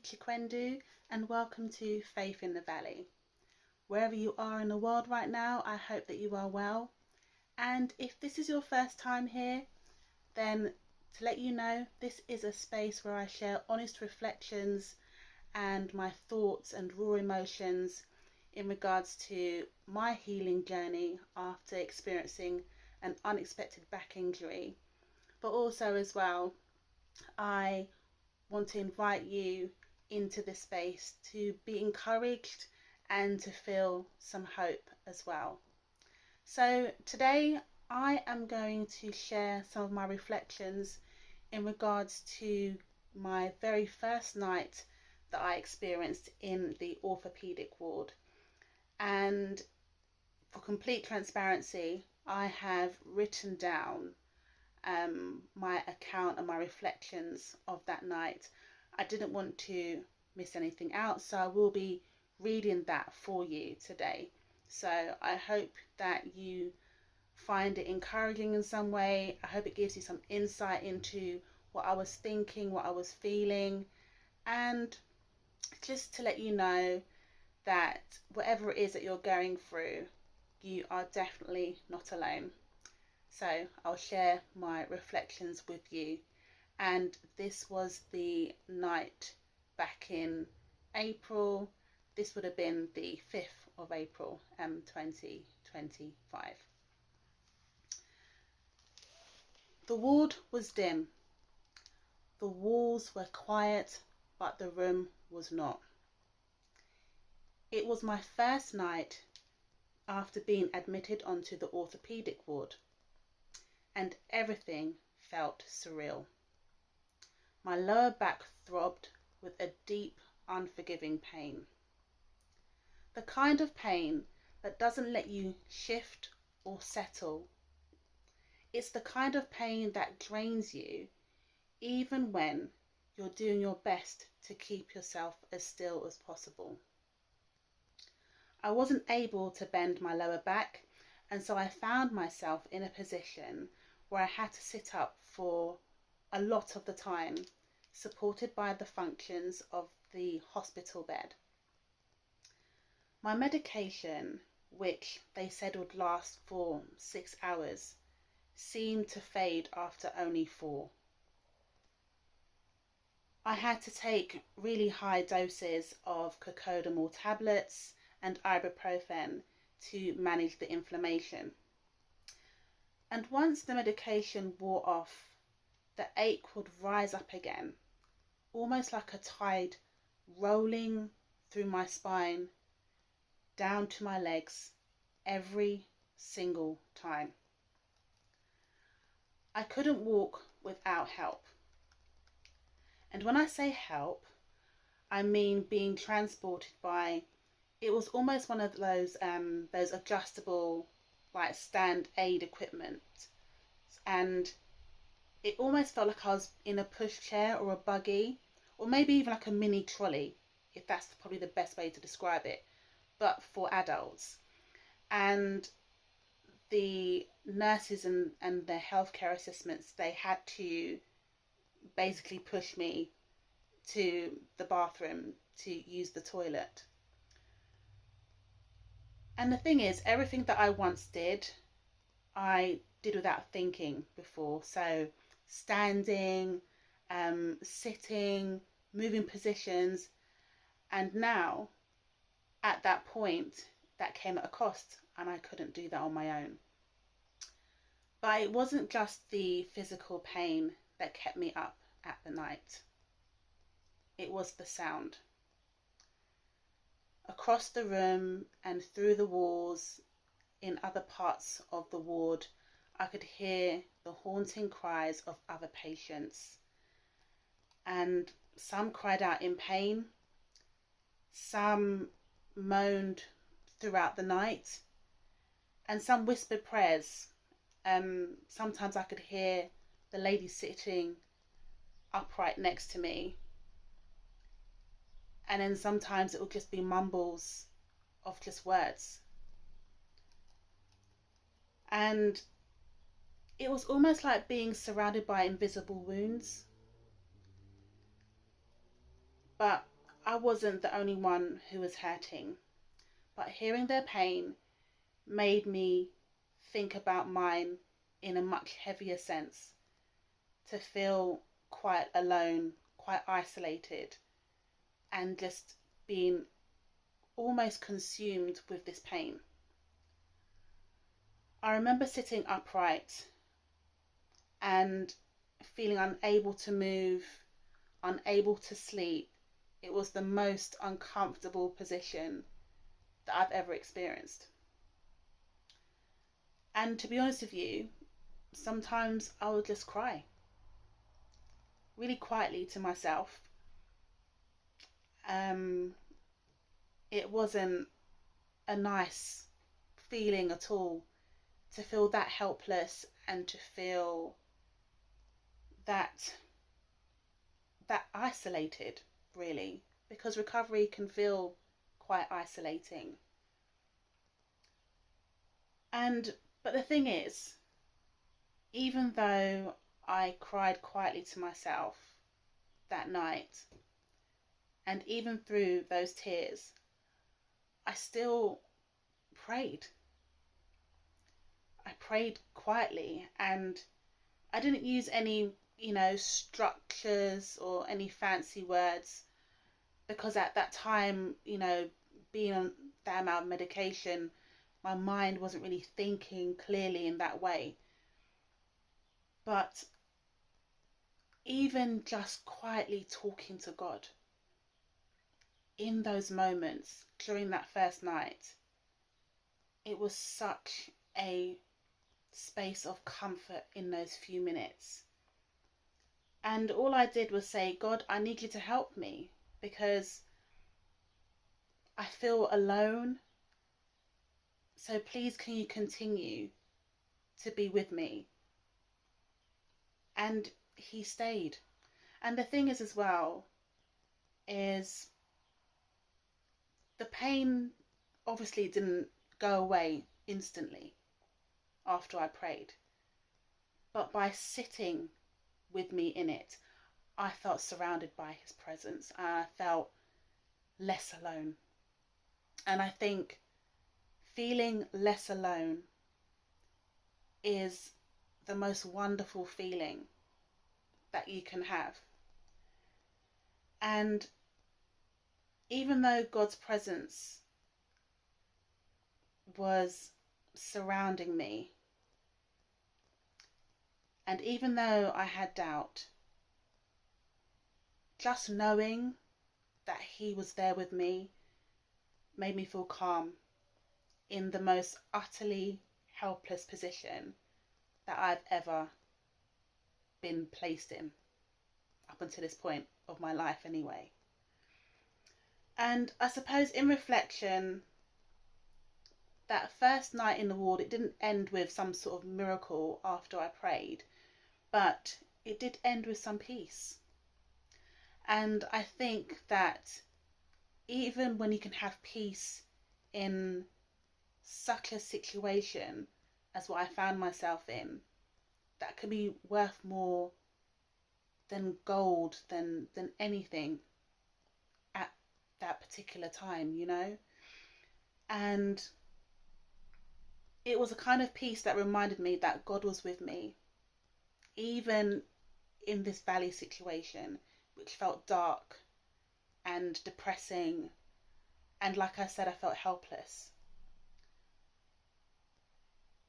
Chikwendu and welcome to Faith in the Valley. Wherever you are in the world right now, I hope that you are well. And if this is your first time here, then to let you know, this is a space where I share honest reflections and my thoughts and raw emotions in regards to my healing journey after experiencing an unexpected back injury. But also as well, I want to invite you into this space to be encouraged and to feel some hope as well. So today I am going to share some of my reflections in regards to my very first night that I experienced in the orthopedic ward. And for complete transparency, I have written down my account and my reflections of that night. I didn't want to miss anything out, so I will be reading that for you today. So I hope that you find it encouraging in some way. I hope it gives you some insight into what I was thinking, what I was feeling, and just to let you know that whatever it is that you're going through, you are definitely not alone. So I'll share my reflections with you. And this was the night back in April. This would have been the 5th of April, 2025. The ward was dim. The walls were quiet, but the room was not. It was my first night after being admitted onto the orthopedic ward, and everything felt surreal. My lower back throbbed with a deep, unforgiving pain. The kind of pain that doesn't let you shift or settle. It's the kind of pain that drains you even when you're doing your best to keep yourself as still as possible. I wasn't able to bend my lower back, and so I found myself in a position where I had to sit up for a lot of the time, supported by the functions of the hospital bed. My medication, which they said would last for 6 hours, seemed to fade after only 4. I had to take really high doses of cocodamol tablets and ibuprofen to manage the inflammation. And once the medication wore off, the ache would rise up again, almost like a tide rolling through my spine, down to my legs, every single time. I couldn't walk without help. And when I say help, I mean being transported by, it was almost one of those adjustable like stand aid equipment, and it almost felt like I was in a pushchair or a buggy, or maybe even like a mini trolley, if that's probably the best way to describe it, but for adults. And the nurses and the healthcare assistants, they had to basically push me to the bathroom to use the toilet. And the thing is, everything that I once did, I did without thinking before. So standing, sitting, moving positions. And now, at that point, that came at a cost, and I couldn't do that on my own. But it wasn't just the physical pain that kept me up at the night. It was the sound. Across the room and through the walls, in other parts of the ward, I could hear the haunting cries of other patients. And some cried out in pain, some moaned throughout the night, and some whispered prayers. Sometimes I could hear the lady sitting upright next to me, and then sometimes it would just be mumbles of just words. And it was almost like being surrounded by invisible wounds. But I wasn't the only one who was hurting, but hearing their pain made me think about mine in a much heavier sense, to feel quite alone, quite isolated, and just being almost consumed with this pain. I remember sitting upright and feeling unable to move, unable to sleep. It was the most uncomfortable position that I've ever experienced. And to be honest with you, sometimes I would just cry really quietly to myself. Um, it wasn't a nice feeling at all to feel that helpless and to feel that isolated, really, because recovery can feel quite isolating. But the thing is, even though I cried quietly to myself that night, and even through those tears, I still prayed. I prayed quietly, and I didn't use any, structures or any fancy words, because at that time, being on that amount of medication, my mind wasn't really thinking clearly in that way. But even just quietly talking to God in those moments during that first night, it was such a space of comfort in those few minutes. And all I did was say, God, I need you to help me, because I feel alone. So please, can you continue to be with me? And he stayed. And the thing is, as well, is the pain obviously didn't go away instantly after I prayed. But by sitting with me in it, I felt surrounded by his presence, and I felt less alone. And I think feeling less alone is the most wonderful feeling that you can have. And even though God's presence was surrounding me, and even though I had doubt, just knowing that he was there with me made me feel calm in the most utterly helpless position that I've ever been placed in, up until this point of my life anyway. And I suppose in reflection, that first night in the ward, it didn't end with some sort of miracle after I prayed, but it did end with some peace. And I think that even when you can have peace in such a situation as what I found myself in, that could be worth more than gold, than anything at that particular time, And it was a kind of peace that reminded me that God was with me, even in this valley situation, which felt dark and depressing. And like I said, I felt helpless.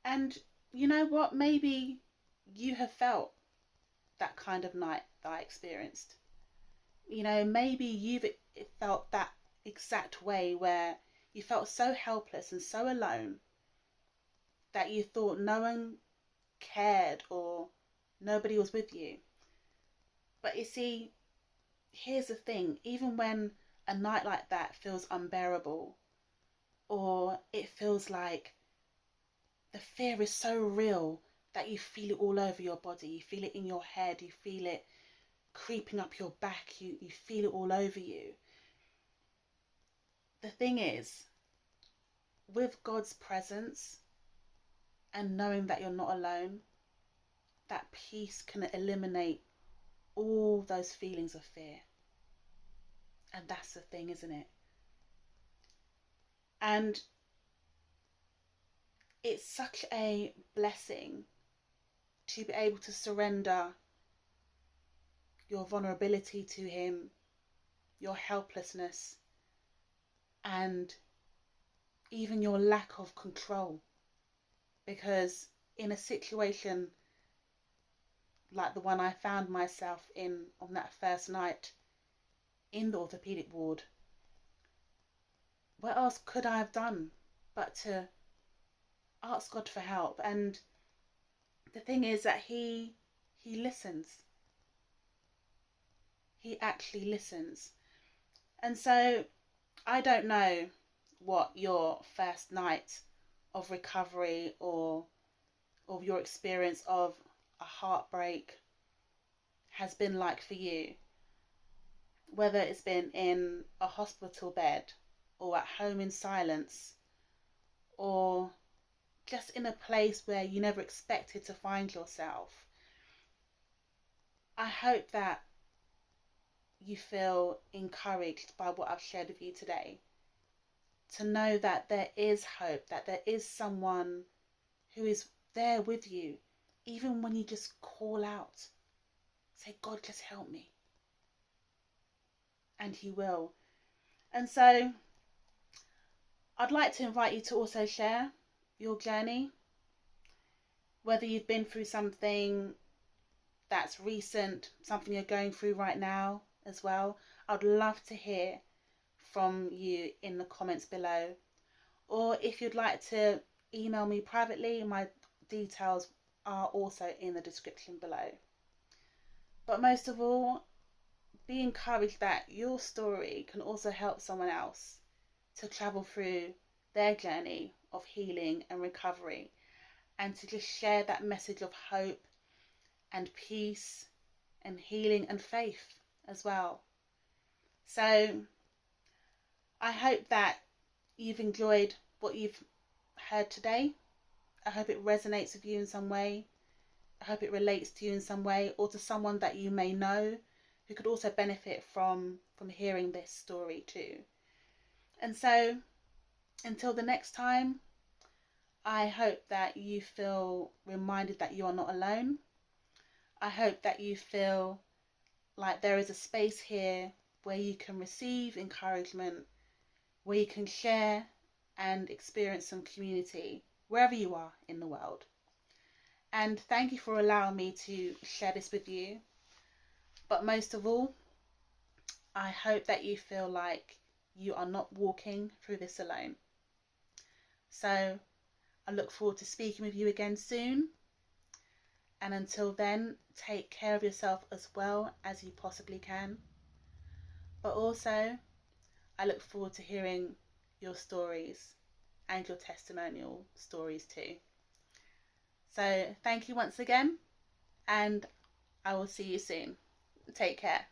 And you know what? Maybe you have felt that kind of night that I experienced. Maybe you've felt that exact way, where you felt so helpless and so alone that you thought no one cared or nobody was with you. But you see, here's the thing, even when a night like that feels unbearable, or it feels like the fear is so real that you feel it all over your body, you feel it in your head, you feel it creeping up your back, you feel it all over you. The thing is, with God's presence and knowing that you're not alone, that peace can eliminate all those feelings of fear. And that's the thing, isn't it? And it's such a blessing to be able to surrender your vulnerability to him, your helplessness, and even your lack of control. Because in a situation like the one I found myself in on that first night in the orthopedic ward, what else could I have done but to ask God for help? And the thing is that he listens. He actually listens. And so I don't know what your first night of recovery or your experience of a heartbreak has been like for you. Whether it's been in a hospital bed or at home in silence or just in a place where you never expected to find yourself. I hope that you feel encouraged by what I've shared with you today. To know that there is hope, that there is someone who is there with you, even when you just call out. Say, God, just help me. And he will. And so I'd like to invite you to also share your journey. Whether you've been through something that's recent, something you're going through right now as well. I'd love to hear from you in the comments below. Or if you'd like to email me privately, my details are also in the description below. But most of all, be encouraged that your story can also help someone else to travel through their journey of healing and recovery, and to just share that message of hope and peace and healing and faith as well. So I hope that you've enjoyed what you've heard today. I hope it resonates with you in some way. I hope it relates to you in some way, or to someone that you may know who could also benefit from hearing this story too. And so until the next time, I hope that you feel reminded that you are not alone. I hope that you feel like there is a space here where you can receive encouragement, where you can share and experience some community wherever you are in the world. And thank you for allowing me to share this with you. But most of all, I hope that you feel like you are not walking through this alone. So I look forward to speaking with you again soon. And until then, take care of yourself as well as you possibly can. But also, I look forward to hearing your stories and your testimonial stories too. So thank you once again, and I will see you soon. Take care.